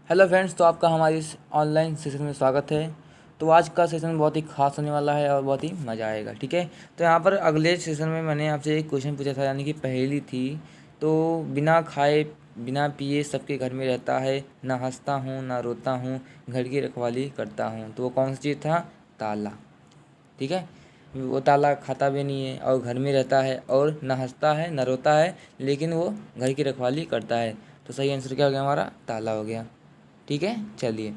Hello friends, तो आपका हमारे इस ऑनलाइन सेशन में स्वागत है। तो आज का सेशन बहुत ही खास होने वाला है और बहुत ही मज़ा आएगा। ठीक है, तो यहाँ पर अगले सेशन में मैंने आपसे एक क्वेश्चन पूछा था, यानी कि पहेली थी। तो बिना खाए बिना पिए सबके घर में रहता है, ना हंसता हूँ ना रोता हूँ, घर की रखवाली करता हूँ। तो वो कौन सी चीज़ था? ताला। ठीक है, वो ताला खाता भी नहीं है और घर में रहता है और ना हंसता है ना रोता है, लेकिन वो घर की रखवाली करता है। तो सही आंसर क्या हो गया? हमारा ताला हो गया। ठीक है, चलिए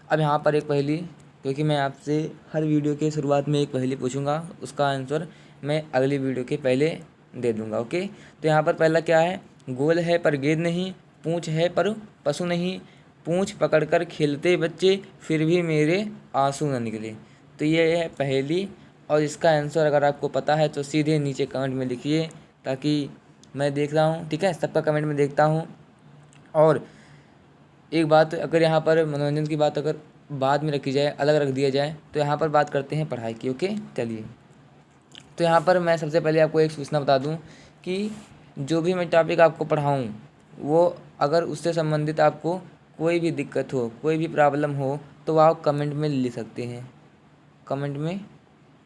अब यहाँ पर एक पहेली, क्योंकि मैं आपसे हर वीडियो के शुरुआत में एक पहेली पूछूंगा, उसका आंसर मैं अगली वीडियो के पहले दे दूंगा। ओके, तो यहाँ पर पहला क्या है? गोल है पर गेंद नहीं, पूँछ है पर पशु नहीं, पूँछ पकड़कर खेलते बच्चे, फिर भी मेरे आंसू न निकले। तो ये है पहेली, और इसका आंसर अगर आपको पता है तो सीधे नीचे कमेंट में लिखिए, ताकि मैं देख रहा हूँ। ठीक है, सबका कमेंट में देखता हूँ। और एक बात, अगर यहाँ पर मनोरंजन की बात अगर बाद में रखी जाए, अलग रख दिया जाए, तो यहाँ पर बात करते हैं पढ़ाई की। ओके, चलिए। तो यहाँ पर मैं सबसे पहले आपको एक सूचना बता दूँ कि जो भी मैं टॉपिक आपको पढ़ाऊँ, वो अगर उससे संबंधित आपको कोई भी दिक्कत हो, कोई भी प्रॉब्लम हो, तो आप कमेंट में लिख सकते हैं, कमेंट में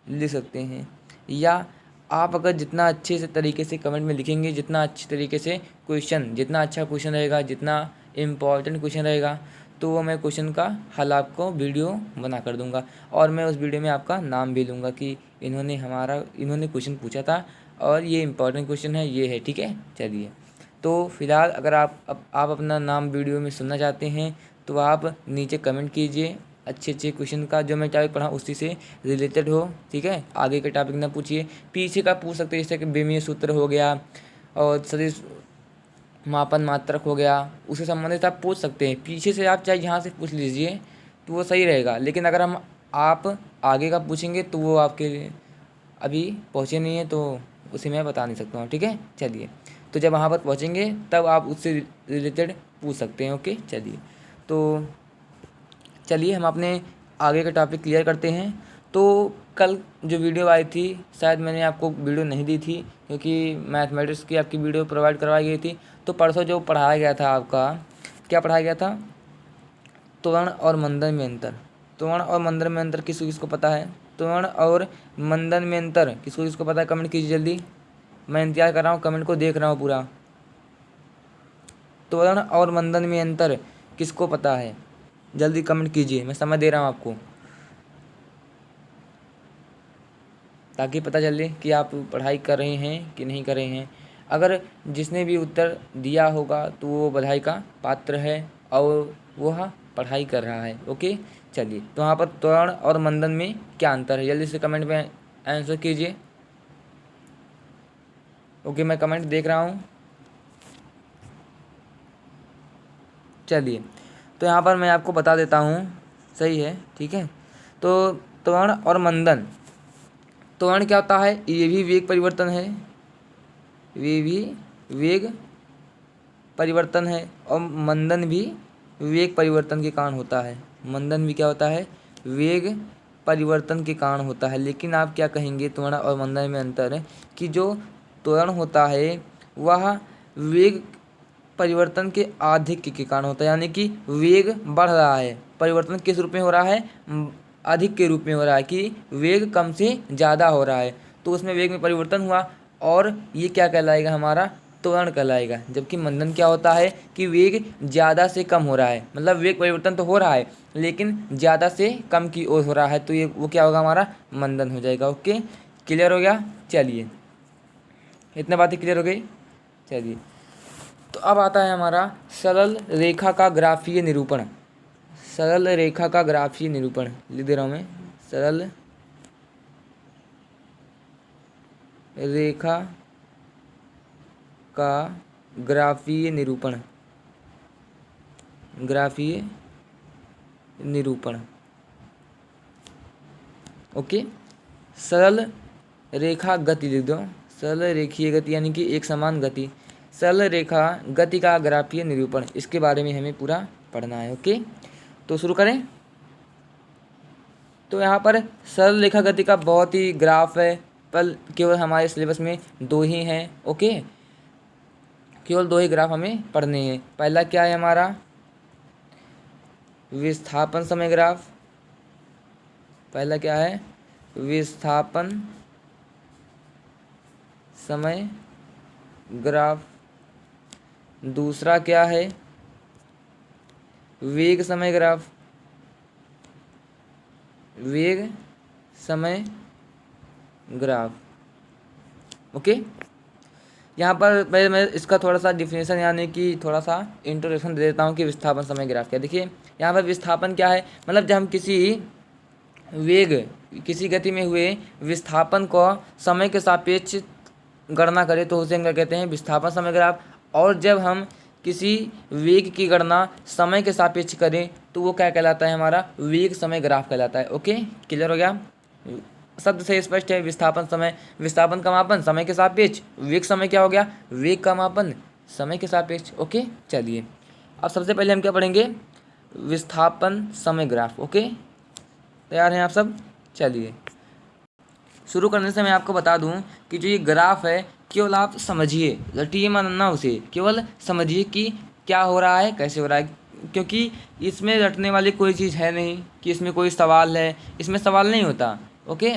लिख सकते हैं। या आप अगर जितना अच्छे से तरीके से कमेंट में लिखेंगे, जितना अच्छे तरीके से क्वेश्चन, जितना अच्छा क्वेश्चन रहेगा, जितना इम्पॉर्टेंट क्वेश्चन रहेगा, तो वो मैं क्वेश्चन का हल आपको वीडियो बना कर दूंगा। और मैं उस वीडियो में आपका नाम भी लूँगा कि इन्होंने क्वेश्चन पूछा था और ये इम्पॉर्टेंट क्वेश्चन है, ये है। ठीक है, चलिए। तो फिलहाल अगर आप अपना नाम वीडियो में सुनना चाहते हैं, तो आप नीचे कमेंट कीजिए अच्छे अच्छे क्वेश्चन का, जो मैं टॉपिक पढ़ा उसी से रिलेटेड हो। ठीक है, आगे का टॉपिक ना पूछिए, पीछे का पूछ सकते हैं, जैसे कि बेमीय सूत्र हो गया और सदिश मापन मात्रक हो गया, उससे संबंधित आप पूछ सकते हैं। पीछे से आप चाहे यहाँ से पूछ लीजिए, तो वो सही रहेगा। लेकिन अगर आप आगे का पूछेंगे तो वो आपके लिए अभी पहुँचे नहीं है, तो उसे मैं बता नहीं सकता हूँ। ठीक है, चलिए। तो जब वहाँ पर पहुँचेंगे तब आप उससे रिलेटेड पूछ सकते हैं। ओके, चलिए। तो चलिए हम अपने आगे का टॉपिक क्लियर करते हैं। तो कल जो वीडियो आई थी, शायद मैंने आपको वीडियो नहीं दी थी, क्योंकि मैथमेटिक्स की आपकी वीडियो प्रोवाइड करवाई गई थी। तो परसों जो पढ़ाया गया था, आपका क्या पढ़ाया गया था? त्वरण और मंदन में अंतर। त्वरण और मंदन में अंतर किसको किसको पता है? त्वरण और मंदन में अंतर किसको किसको पता है? कमेंट कीजिए जल्दी, मैं इंतजार कर रहा हूँ, कमेंट को देख रहा हूँ पूरा। त्वरण और मंदन में अंतर किसको पता है? जल्दी कमेंट कीजिए, मैं समय दे रहा हूँ आपको, ताकि पता चले कि आप पढ़ाई कर रहे हैं कि नहीं कर रहे हैं। अगर जिसने भी उत्तर दिया होगा तो वो बधाई का पात्र है और वह पढ़ाई कर रहा है। ओके, चलिए। तो वहाँ पर त्वरण और मंदन में क्या अंतर है? जल्दी से कमेंट में आंसर कीजिए। ओके, मैं कमेंट देख रहा हूँ। चलिए, तो यहाँ पर मैं आपको बता देता हूँ। सही है, ठीक है। तो त्वरण और मंदन, त्वरण क्या होता है? ये भी वेग परिवर्तन है, वे भी वेग परिवर्तन है, और मंदन भी वेग परिवर्तन के कारण होता है। मंदन भी क्या होता है? वेग परिवर्तन के कारण होता है। लेकिन आप क्या कहेंगे त्वरण और मंदन में अंतर है कि जो त्वरण होता है वह वेग परिवर्तन के आधिक्य के कारण होता है, यानी कि वेग बढ़ रहा है। परिवर्तन किस रूप में हो रहा है? अधिक के रूप में हो रहा है, कि वेग कम से ज़्यादा हो रहा है, तो उसमें वेग में परिवर्तन हुआ, और ये क्या कहलाएगा? हमारा त्वरण कहलाएगा। जबकि मंदन क्या होता है कि वेग ज़्यादा से कम हो रहा है, मतलब वेग परिवर्तन तो हो रहा है लेकिन ज़्यादा से कम की ओर हो रहा है, तो ये वो क्या होगा? हमारा मंदन हो जाएगा। ओके, क्लियर हो गया? चलिए, इतना बातें क्लियर हो गई। चलिए, तो अब आता है हमारा सरल रेखा का ग्राफीय निरूपण। सरल रेखा का ग्राफीय निरूपण लिख दे रहा हूँ मैं। सरल रेखा का ग्राफीय निरूपण, ग्राफीय निरूपण। ओके, सरल रेखा गति लिख दो। सरल रेखीय गति यानी कि एक समान गति। सरल रेखा गति का ग्राफीय निरूपण, इसके बारे में हमें पूरा पढ़ना है। ओके, तो शुरू करें। तो यहाँ पर सरल रेखा गति का बहुत ही ग्राफ है, पर केवल हमारे सिलेबस में दो ही हैं। ओके, केवल दो ही ग्राफ हमें पढ़ने हैं। पहला क्या है हमारा? विस्थापन समय ग्राफ, पहला क्या है विस्थापन समय ग्राफ, दूसरा क्या है वेग समय ग्राफ, वेग समय ग्राफ। ओके, यहाँ पर पहले मैं इसका थोड़ा सा डिफिनेशन यानी कि थोड़ा सा इंट्रोडक्शन दे देता हूँ कि विस्थापन समय ग्राफ क्या। देखिए यहाँ पर विस्थापन क्या है, मतलब जब हम किसी गति में हुए विस्थापन को समय के सापेक्ष गणना करें तो उसे हम क्या कहते हैं विस्थापन समय ग्राफ। और जब हम किसी वेग की गणना समय के सापेक्ष करें तो वो क्या कहलाता है हमारा वेग समय ग्राफ कहलाता है। ओके, क्लियर हो गया, शब्द से स्पष्ट है। विस्थापन का मापन समय के सापेक्ष, वेग समय क्या हो गया वेग का मापन समय के सापेक्ष। ओके, चलिए अब सबसे पहले हम क्या पढ़ेंगे विस्थापन समय ग्राफ। ओके, तैयार हैं आप सब? चलिए शुरू करने से मैं आपको बता दूं कि जो ये ग्राफ है केवल आप समझिए, रटिए मानना उसे, केवल समझिए कि क्या हो रहा है कैसे हो रहा है, क्योंकि इसमें रटने वाली कोई चीज़ है नहीं कि इसमें कोई सवाल है, इसमें सवाल नहीं होता। ओके,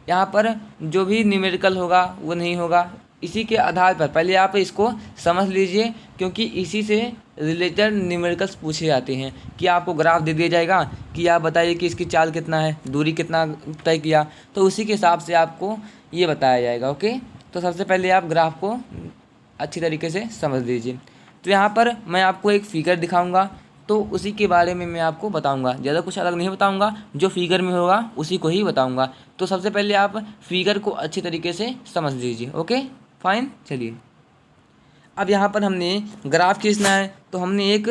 यहाँ पर जो भी न्यूमेरिकल होगा वो नहीं होगा, इसी के आधार पर पहले आप इसको समझ लीजिए, क्योंकि इसी से रिलेटेड न्यूमेरिकल्स पूछे जाते हैं कि आपको ग्राफ दे दिया जाएगा कि आप बताइए कि इसकी चाल कितना है, दूरी कितना तय किया, तो उसी के हिसाब से आपको ये बताया जाएगा। ओके, तो सबसे पहले आप ग्राफ को अच्छी तरीके से समझ लीजिए। तो यहाँ पर मैं आपको एक फिगर दिखाऊंगा तो उसी के बारे में मैं आपको बताऊंगा, ज़्यादा कुछ अलग नहीं बताऊंगा, जो फिगर में होगा उसी को ही बताऊंगा। तो सबसे पहले आप फिगर को अच्छी तरीके से समझ लीजिए। ओके फाइन, चलिए अब यहाँ पर हमने ग्राफ खींचना है तो हमने एक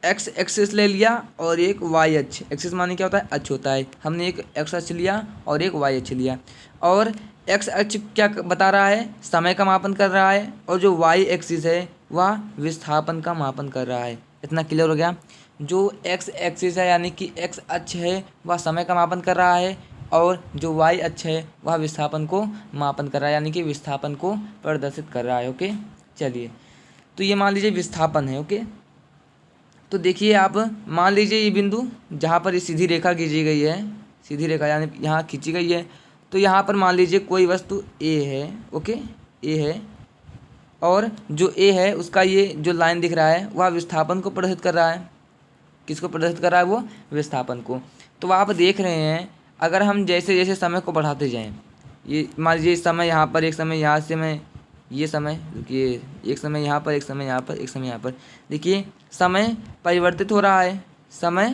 एक्स एक्सिस ले लिया और एक वाई अक्ष, एक्सिस माने क्या होता है अक्ष होता है, हमने एक एक्स अक्ष लिया और एक वाई अक्ष लिया। और एक्स अक्ष क्या बता रहा है समय का मापन कर रहा है, और जो वाई एक्सिस है वह विस्थापन का मापन कर रहा है। इतना क्लियर हो गया? जो एक्स एक्सिस है यानी कि एक्स अक्ष है वह समय का मापन कर रहा है, और जो वाई अक्ष है वह विस्थापन को मापन कर रहा है यानी कि विस्थापन को प्रदर्शित कर रहा है। ओके, चलिए तो ये मान लीजिए विस्थापन है। ओके, तो देखिए आप मान लीजिए ये बिंदु जहाँ पर ये सीधी रेखा खींची गई है, सीधी रेखा यानी यहाँ खींची गई है, तो यहाँ पर मान लीजिए कोई वस्तु ए है। ओके, ए है, और जो ए है उसका ये जो लाइन दिख रहा है वह विस्थापन को प्रदर्शित कर रहा है। किसको प्रदर्शित कर रहा है? वो विस्थापन को। तो आप देख रहे हैं अगर हम जैसे जैसे समय को बढ़ाते जाएं, ये मान लीजिए समय यहाँ पर, एक समय यहाँ से मैं ये समय रुकिए, एक समय यहाँ पर, एक समय यहाँ पर, एक समय यहाँ पर, देखिए समय परिवर्तित हो रहा है, समय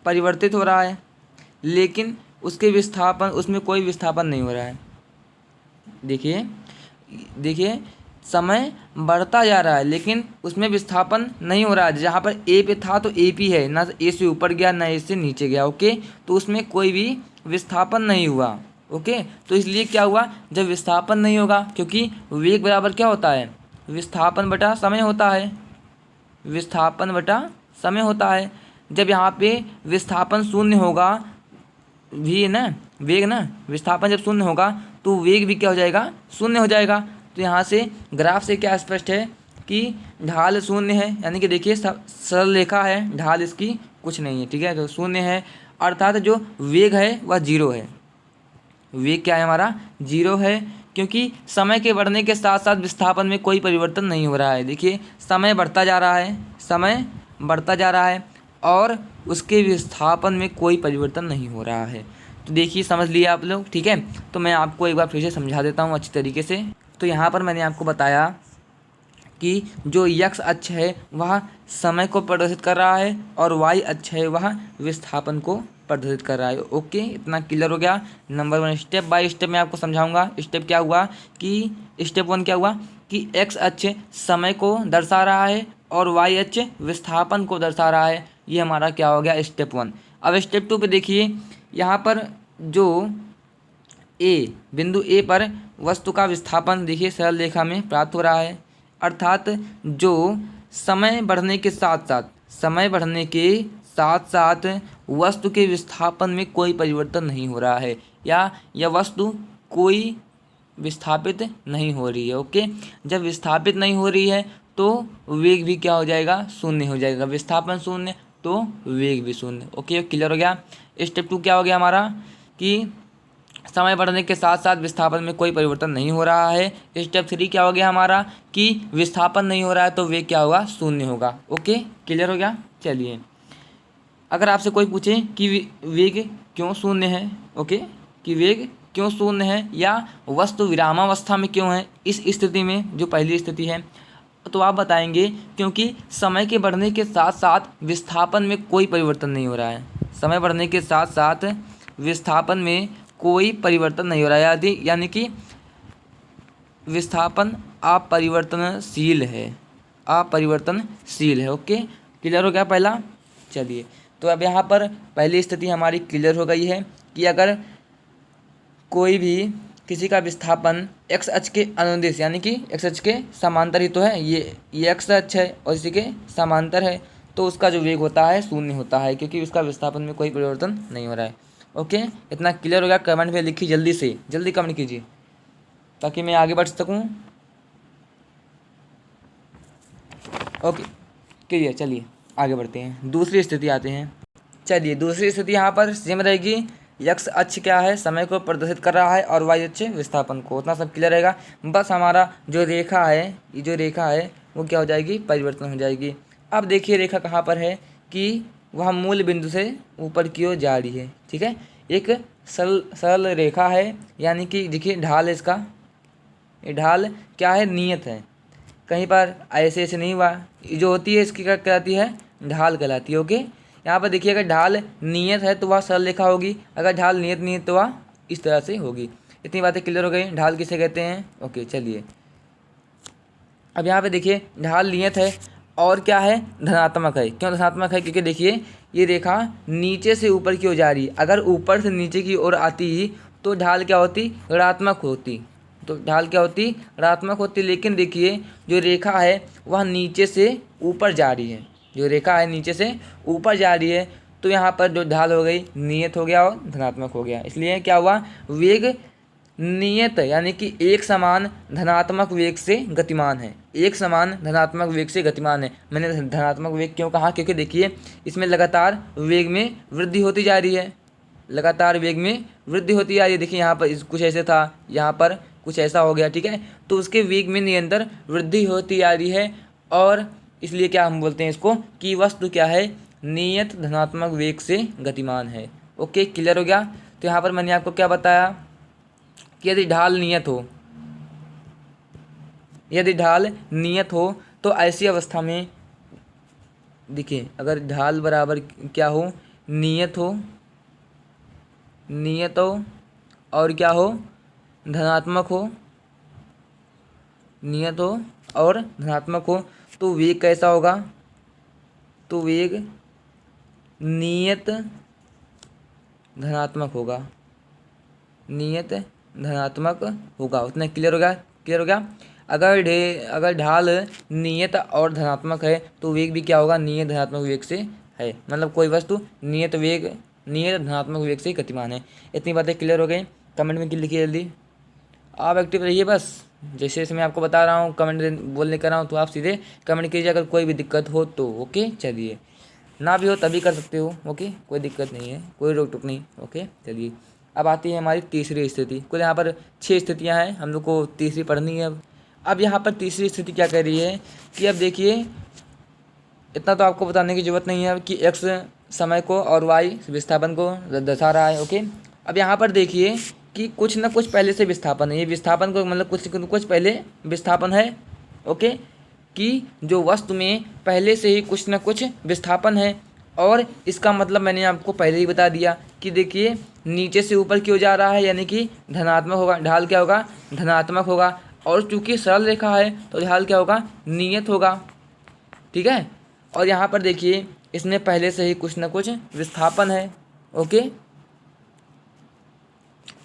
परिवर्तित हो रहा है, लेकिन उसके विस्थापन, उसमें कोई विस्थापन नहीं हो रहा है। देखिए देखिए समय बढ़ता जा रहा है लेकिन उसमें विस्थापन नहीं हो रहा है। जहाँ पर ए पे था तो ए पी है, ना ए से ऊपर गया ना ए से नीचे गया। ओके, तो उसमें कोई भी विस्थापन नहीं हुआ। ओके, तो इसलिए क्या हुआ जब विस्थापन नहीं होगा, क्योंकि वेग बराबर क्या होता है विस्थापन बटा समय होता है, विस्थापन बटा समय होता है। जब यहाँ पे विस्थापन शून्य होगा, भी ना वेग ना, विस्थापन जब शून्य होगा तो वेग भी क्या हो जाएगा शून्य हो जाएगा। तो यहाँ से ग्राफ से क्या स्पष्ट है कि ढाल शून्य है, यानी कि देखिए सरल रेखा है, ढाल इसकी कुछ नहीं है। ठीक है, तो शून्य है अर्थात जो वेग है वह जीरो है। वेग क्या है हमारा जीरो है, क्योंकि समय के बढ़ने के साथ साथ विस्थापन में कोई परिवर्तन नहीं हो रहा है। देखिए समय बढ़ता जा रहा है, समय बढ़ता जा रहा है और उसके विस्थापन में कोई परिवर्तन नहीं हो रहा है। तो देखिए समझ लिए आप लोग? ठीक है, तो मैं आपको एक बार फिर से समझा देता हूँ अच्छी तरीके से। तो यहाँ पर मैंने आपको बताया कि जो एक्स अक्ष है वह समय को प्रदर्शित कर रहा है और वाई अक्ष है वह विस्थापन को प्रदर्शित कर रहा है। ओके, इतना क्लियर हो गया? नंबर 1 स्टेप बाय स्टेप मैं आपको समझाऊंगा। स्टेप क्या हुआ कि स्टेप 1 क्या हुआ कि एक्स अक्ष समय को दर्शा रहा है और वाई अक्ष विस्थापन को दर्शा रहा है। ये हमारा क्या हो गया स्टेप 1। अब स्टेप 2 पे देखिए, यहाँ पर जो ए बिंदु ए पर वस्तु का विस्थापन देखिए सरल रेखा में प्राप्त हो रहा है, अर्थात जो समय बढ़ने के साथ साथ, समय बढ़ने के साथ साथ वस्तु के विस्थापन में कोई परिवर्तन नहीं हो रहा है, या यह वस्तु कोई विस्थापित नहीं हो रही है। ओके, जब विस्थापित नहीं हो रही है तो वेग भी क्या हो जाएगा शून्य हो जाएगा, विस्थापन शून्य तो वेग भी शून्य। ओके, क्लियर हो गया। स्टेप 2 क्या हो गया हमारा कि समय बढ़ने के साथ साथ विस्थापन में कोई परिवर्तन नहीं हो रहा है। स्टेप 3 क्या हो गया हमारा कि विस्थापन नहीं हो रहा है तो वेग क्या होगा, शून्य होगा। ओके, क्लियर हो गया। चलिए, अगर आपसे कोई पूछे कि वेग क्यों शून्य है, ओके, कि वेग क्यों शून्य है या वस्तु विरामावस्था में क्यों है इस स्थिति में, जो पहली स्थिति है, तो आप बताएंगे क्योंकि समय के बढ़ने के साथ साथ विस्थापन में कोई परिवर्तन नहीं हो रहा है। समय बढ़ने के साथ साथ विस्थापन में कोई परिवर्तन नहीं हो रहा है, यानी कि विस्थापन अपरिवर्तनशील है, अपरिवर्तनशील है। ओके, क्लियर हो गया पहला। चलिए, तो अब यहाँ पर पहली स्थिति हमारी क्लियर हो गई है कि अगर कोई भी किसी का विस्थापन एक्स अक्ष के अनुदिश, यानी कि एक्स अक्ष के समांतर ही तो है, ये एक्स अक्ष है और इसी के समांतर है, तो उसका जो वेग होता है शून्य होता है, क्योंकि उसका विस्थापन में कोई परिवर्तन नहीं हो रहा है। ओके, इतना क्लियर हो गया। कमेंट में लिखिए, जल्दी से जल्दी कमेंट कीजिए ताकि मैं आगे बढ़ सकूँ। Okay, clear. चलिए आगे बढ़ते हैं, दूसरी स्थिति आते हैं। चलिए, दूसरी स्थिति यहाँ पर सेम रहेगी। एक्स अक्ष क्या है, समय को प्रदर्शित कर रहा है और वाई अक्ष विस्थापन को। उतना सब क्लियर रहेगा। बस हमारा जो रेखा है, ये जो रेखा है वो क्या हो जाएगी, परिवर्तन हो जाएगी। अब देखिए रेखा कहाँ पर है कि वह मूल बिंदु से ऊपर की ओर जा रही है। ठीक है, एक सरल रेखा है, यानी कि देखिए ढाल है इसका, ये ढाल क्या है, नियत है, कहीं पर ऐसे ऐसे नहीं हुआ। जो होती है इसकी क्या कहलाती है, ढाल कहलाती है। ओके, यहाँ पर देखिए अगर ढाल नियत है तो वह सरल रेखा होगी, अगर ढाल नियत नहीं है तो वह इस तरह से होगी। इतनी बातें क्लियर हो गई, ढाल किसे कहते हैं। ओके, चलिए अब यहाँ पे देखिए ढाल नियत है और क्या है, धनात्मक है। क्यों धनात्मक है, क्योंकि देखिए ये रेखा नीचे से ऊपर की ओर जा रही है, अगर ऊपर से नीचे की ओर आती तो ढाल क्या होती, ऋणात्मक होती, तो ढाल क्या होती, ऋणात्मक होती। लेकिन देखिए जो रेखा है वह नीचे से ऊपर जा रही है, जो रेखा है नीचे से ऊपर जा रही है, तो यहाँ पर जो ढाल हो गई नियत हो गया और धनात्मक हो गया। इसलिए क्या हुआ, वेग नियत यानी कि एक समान धनात्मक वेग से गतिमान है, एक समान धनात्मक वेग से गतिमान है। मैंने धनात्मक वेग क्यों कहा, क्योंकि देखिए इसमें लगातार वेग में वृद्धि होती जा रही है, लगातार वेग में वृद्धि होती जा रही है। देखिए यहाँ पर कुछ ऐसे था, यहाँ पर कुछ ऐसा हो गया। ठीक है, तो उसके वेग में निरंतर वृद्धि होती आ रही है, और इसलिए क्या हम बोलते हैं इसको कि वस्तु क्या है, नियत धनात्मक वेग से गतिमान है। ओके, क्लियर हो गया। तो यहाँ पर मैंने आपको क्या बताया कि यदि ढाल नियत हो, यदि ढाल नियत हो तो ऐसी अवस्था में देखिए अगर ढाल बराबर क्या हो, नियत हो, नियत हो और क्या हो, धनात्मक हो, नियत हो और धनात्मक हो, तो वेग कैसा होगा, तो वेग नियत धनात्मक होगा, नियत धनात्मक होगा। उतना क्लियर हो गया, क्लियर हो गया। अगर ढाल नियत और धनात्मक है तो वेग भी क्या होगा, नियत धनात्मक वेग से है, मतलब कोई वस्तु नियत धनात्मक वेग से गतिमान है। इतनी बातें क्लियर हो गई। कमेंट में लिखिए जल्दी, आप एक्टिव रहिए। बस जैसे जैसे मैं आपको बता रहा हूँ, कमेंट बोलने कर रहा हूँ, तो आप सीधे कमेंट कीजिए अगर कोई भी दिक्कत हो तो। ओके, चलिए, ना भी हो तभी कर सकते हो। ओके, कोई दिक्कत नहीं है, कोई रोक टोक नहीं। ओके, चलिए अब आती है हमारी तीसरी स्थिति। कुल यहाँ पर 6 स्थितियाँ हैं, हम लोग को तीसरी पढ़नी है। अब यहाँ पर तीसरी स्थिति क्या कह रही है कि अब देखिए इतना तो आपको बताने की ज़रूरत नहीं है कि एक्स समय को और वाई विस्थापन को दर्शा रहा है। ओके, अब यहाँ पर देखिए कि कुछ ना कुछ पहले से विस्थापन है, ये विस्थापन को मतलब कुछ पहले विस्थापन है। ओके, कि जो वस्तु में पहले से ही कुछ ना कुछ विस्थापन है, और इसका मतलब मैंने आपको पहले ही बता दिया कि देखिए नीचे से ऊपर की ओर जा रहा है, यानी कि धनात्मक होगा, ढाल क्या होगा, धनात्मक होगा। और चूंकि सरल रेखा है तो ढाल क्या होगा, नियत होगा। ठीक है, और यहाँ पर देखिए इसमें पहले से ही कुछ ना कुछ विस्थापन है। ओके,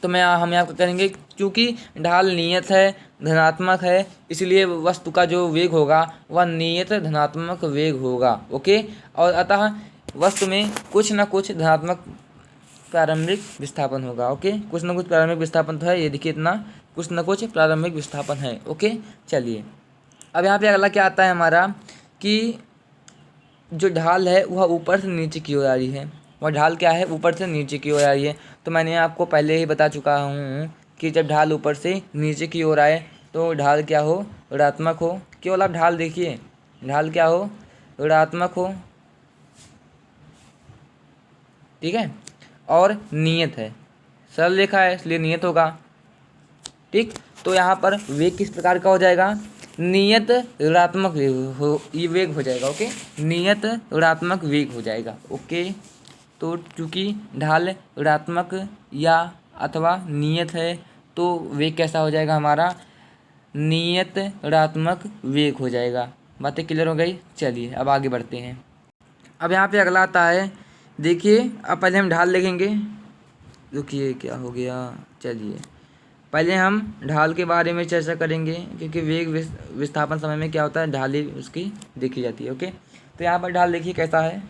तो हम यहाँ करेंगे क्योंकि ढाल नियत है, धनात्मक है, इसलिए वस्तु का जो वेग होगा वह नियत धनात्मक वेग होगा। ओके, और अतः वस्तु में कुछ ना कुछ धनात्मक प्रारंभिक विस्थापन होगा। ओके, कुछ ना कुछ प्रारंभिक विस्थापन तो है, ये देखिए इतना कुछ ना कुछ प्रारंभिक विस्थापन है। ओके, चलिए अब यहाँ पे अगला क्या आता है हमारा कि जो ढाल है वह ऊपर से नीचे की ओर आ रही है, वह ढाल क्या है, ऊपर से नीचे की ओर आ रही है। तो मैंने आपको पहले ही बता चुका हूँ कि जब ढाल ऊपर से नीचे की ओर आए तो ढाल क्या हो, ऋणात्मक हो। केवल आप ढाल देखिए, ढाल क्या हो, ऋणात्मक हो, ठीक है। और नियत है, सरल रेखा है इसलिए नियत होगा, ठीक। तो यहाँ पर वेग किस प्रकार का हो जाएगा, नियत ऋणात्मक वेग हो, ये वेग हो जाएगा, ओके। नियत ऋणात्मक वेग हो जाएगा, ओके। तो चूँकि ढाल ऋणात्मक या अथवा नियत है तो वेग कैसा हो जाएगा हमारा, नियत ऋणात्मक वेग हो जाएगा। बातें क्लियर हो गई, चलिए अब आगे बढ़ते हैं। अब यहाँ पे अगला आता है, देखिए अब पहले हम ढाल लिखेंगे, रुकिए क्या हो गया, चलिए पहले हम ढाल के बारे में चर्चा करेंगे, क्योंकि वेग विस्थापन समय में क्या होता है, ढाल ही उसकी देखी जाती है, ओके। तो यहाँ पर ढाल देखिए कैसा है,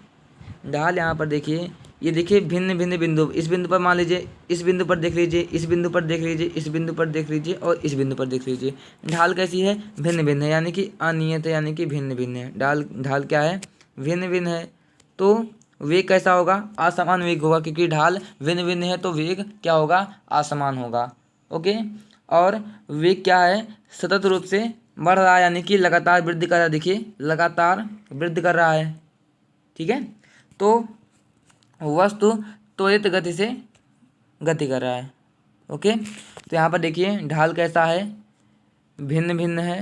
ढाल यहाँ पर देखिए, ये देखिए भिन्न भिन्न बिंदु, इस बिंदु पर मान लीजिए, इस बिंदु पर देख लीजिए, इस बिंदु पर देख लीजिए, इस बिंदु पर देख लीजिए और इस बिंदु पर देख लीजिए। ढाल कैसी है, भिन्न भिन्न है, यानी कि अनियत है, यानी कि भिन्न भिन्न है। ढाल क्या है, भिन्न भिन्न है। तो वेग कैसा होगा, असमान वेग होगा, क्योंकि ढाल भिन्न भिन्न है तो वेग क्या होगा, असमान होगा, ओके। और वेग क्या है, सतत रूप से बढ़ रहा है, यानी कि लगातार वृद्धि कर रहा है, देखिए लगातार वृद्धि कर रहा है, ठीक है। तो वस्तु त्वरित गति से गति कर रहा है, ओके। तो यहाँ पर देखिए ढाल कैसा है, भिन्न भिन्न है,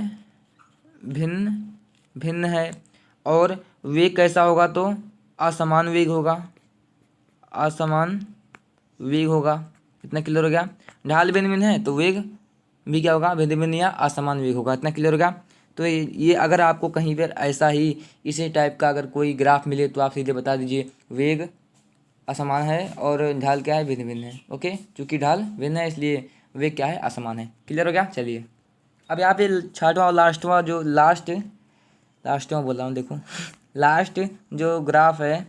भिन्न भिन्न है। और वेग कैसा होगा, तो असमान वेग होगा, असमान वेग होगा। इतना क्लियर हो गया। ढाल भिन्न भिन्न है तो वेग भी क्या होगा, भिन्न भिन्न या असमान वेग होगा। इतना क्लियर हो गया। तो ये अगर आपको कहीं पर ऐसा ही इसी टाइप का अगर कोई ग्राफ मिले तो आप सीधे बता दीजिए वेग असमान है और ढाल क्या है, भिन्न भिन्न है, ओके। चूँकि ढाल भिन्न है इसलिए वेग क्या है, असमान है। क्लियर हो गया, चलिए अब यहाँ पे छठवां और लास्टवां जो लास्टवां बोल रहा हूँ, देखो लास्ट जो ग्राफ है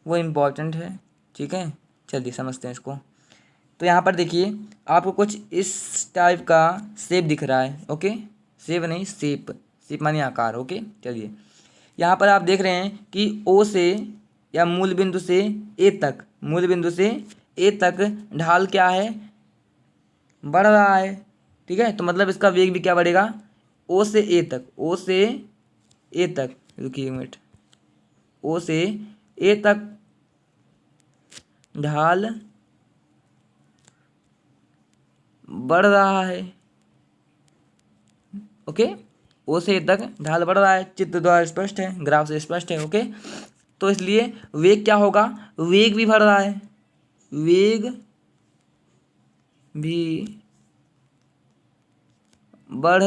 वो इम्पोर्टेंट है, ठीक है। चलिए समझते हैं इसको। तो यहाँ पर देखिए आपको कुछ इस टाइप का शेप दिख रहा है, ओके। शेप नहीं, शेप, शेप मानी आकार, ओके। चलिए यहाँ पर आप देख रहे हैं कि ओ से या मूल बिंदु से ए तक, मूल बिंदु से ए तक ढाल क्या है, बढ़ रहा है, ठीक है। तो मतलब इसका वेग भी क्या बढ़ेगा, ओ से ए तक, ओ से ए तक, रुकिए एक मिनट, ओ से ए तक ढाल बढ़ रहा है, ओके। ओ से ए तक ढाल बढ़ रहा है, चित्र द्वारा स्पष्ट है, ग्राफ से स्पष्ट है, ओके। तो इसलिए वेग क्या होगा, वेग भी बढ़ रहा है, वेग भी बढ़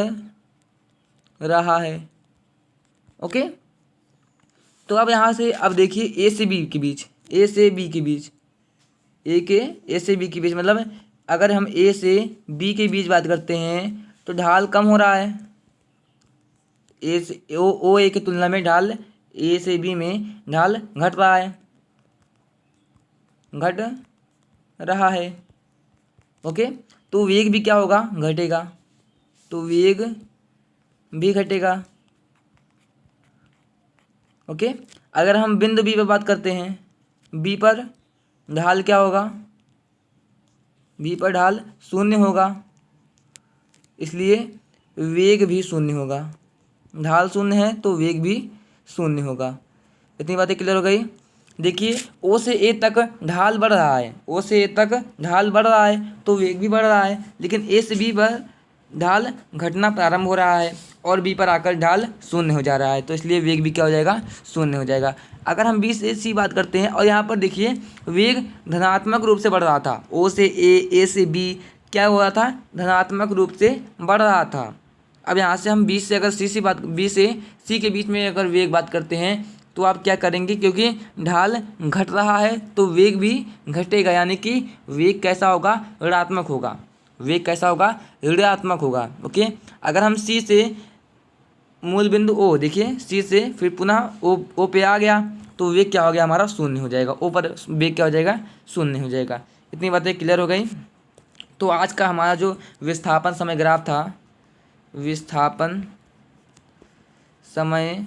रहा है, ओके। तो अब यहाँ से अब देखिए ए से बी के बीच, ए से बी के बीच, ए से बी के बीच मतलब अगर हम ए से बी के बीच बात करते हैं तो ढाल कम हो रहा है, ए से ओ ए की तुलना में ढाल ए से बी में ढाल घट रहा है, घट रहा है, ओके। तो वेग भी क्या होगा, घटेगा, तो वेग भी घटेगा, ओके। अगर हम बिंदु बी पर बात करते हैं, बी पर ढाल क्या होगा, बी पर ढाल शून्य होगा, इसलिए वेग भी शून्य होगा। ढाल शून्य है तो वेग भी शून्य होगा। इतनी बातें क्लियर हो गई। देखिए ओ से ए तक ढाल बढ़ रहा है, ओ से ए तक ढाल बढ़ रहा है तो वेग भी बढ़ रहा है, लेकिन ए से बी पर ढाल घटना प्रारंभ हो रहा है और बी पर आकर ढाल शून्य हो जा रहा है, तो इसलिए वेग भी क्या हो जाएगा, शून्य हो जाएगा। अगर हम बी से सी बात करते हैं और यहाँ पर देखिए वेग धनात्मक रूप से बढ़ रहा था, ओ से ए से बी क्या हो रहा था, धनात्मक रूप से बढ़ रहा था। अब यहाँ से हम बी से सी के बीच में अगर वेग बात करते हैं तो आप क्या करेंगे, क्योंकि ढाल घट रहा है तो वेग भी घटेगा, यानी कि वेग कैसा होगा, ऋणात्मक होगा, वेग कैसा होगा, ऋणात्मक होगा, ओके। अगर हम सी से मूल बिंदु ओ, देखिए सी से फिर पुनः ओ पे आ गया तो वेग क्या हो गया हमारा, शून्य हो जाएगा, ओ पर वेग क्या हो जाएगा, शून्य हो जाएगा। इतनी बातें क्लियर हो गई। तो आज का हमारा जो विस्थापन समय ग्राफ था, विस्थापन समय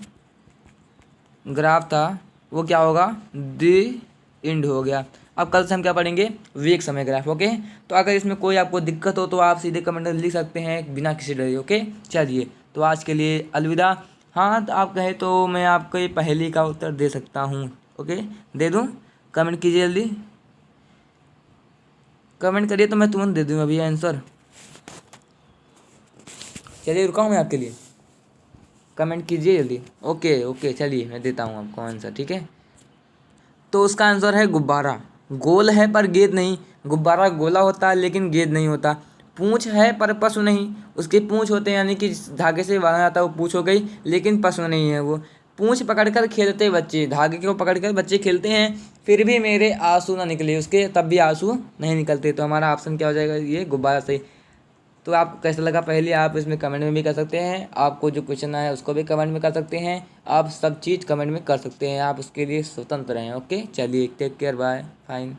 ग्राफ था वो क्या होगा, द एंड हो गया। अब कल से हम क्या पढ़ेंगे, वीक समय ग्राफ। ओके, तो अगर इसमें कोई आपको दिक्कत हो तो आप सीधे कमेंट में लिख सकते हैं बिना किसी डरे। ओके, चलिए तो आज के लिए अलविदा। हाँ, तो आप कहे तो मैं आपको ये पहेली का उत्तर दे सकता हूँ। ओके, दे दूँ? कमेंट कीजिए जल्दी, कमेंट करिए तो मैं तुरंत दे दूँ अभी आंसर। चलिए रुका हूँ मैं आपके लिए, कमेंट कीजिए जल्दी। ओके ओके, चलिए मैं देता हूँ आपको आंसर, ठीक है। तो उसका आंसर है गुब्बारा। गोल है पर गेंद नहीं। गुब्बारा गोला होता है लेकिन गेंद नहीं होता। पूंछ है पर पशु नहीं। उसके पूंछ होते हैं, यानी कि धागे से बांधा जाता है वो पूंछ हो गई, लेकिन पशु नहीं है वो। पूंछ पकड़कर खेलते बच्चे, धागे को पकड़कर बच्चे खेलते हैं, फिर भी मेरे आंसू ना निकले उसके, तब भी आंसू नहीं निकलते। तो हमारा ऑप्शन क्या हो जाएगा, ये गुब्बारा सही। तो आपको कैसा लगा पहले आप इसमें कमेंट में भी कर सकते हैं, आपको जो क्वेश्चन आया उसको भी कमेंट में कर सकते हैं, आप सब चीज़ कमेंट में कर सकते हैं, आप उसके लिए स्वतंत्र हैं। ओके, चलिए टेक केयर, बाय, फाइन।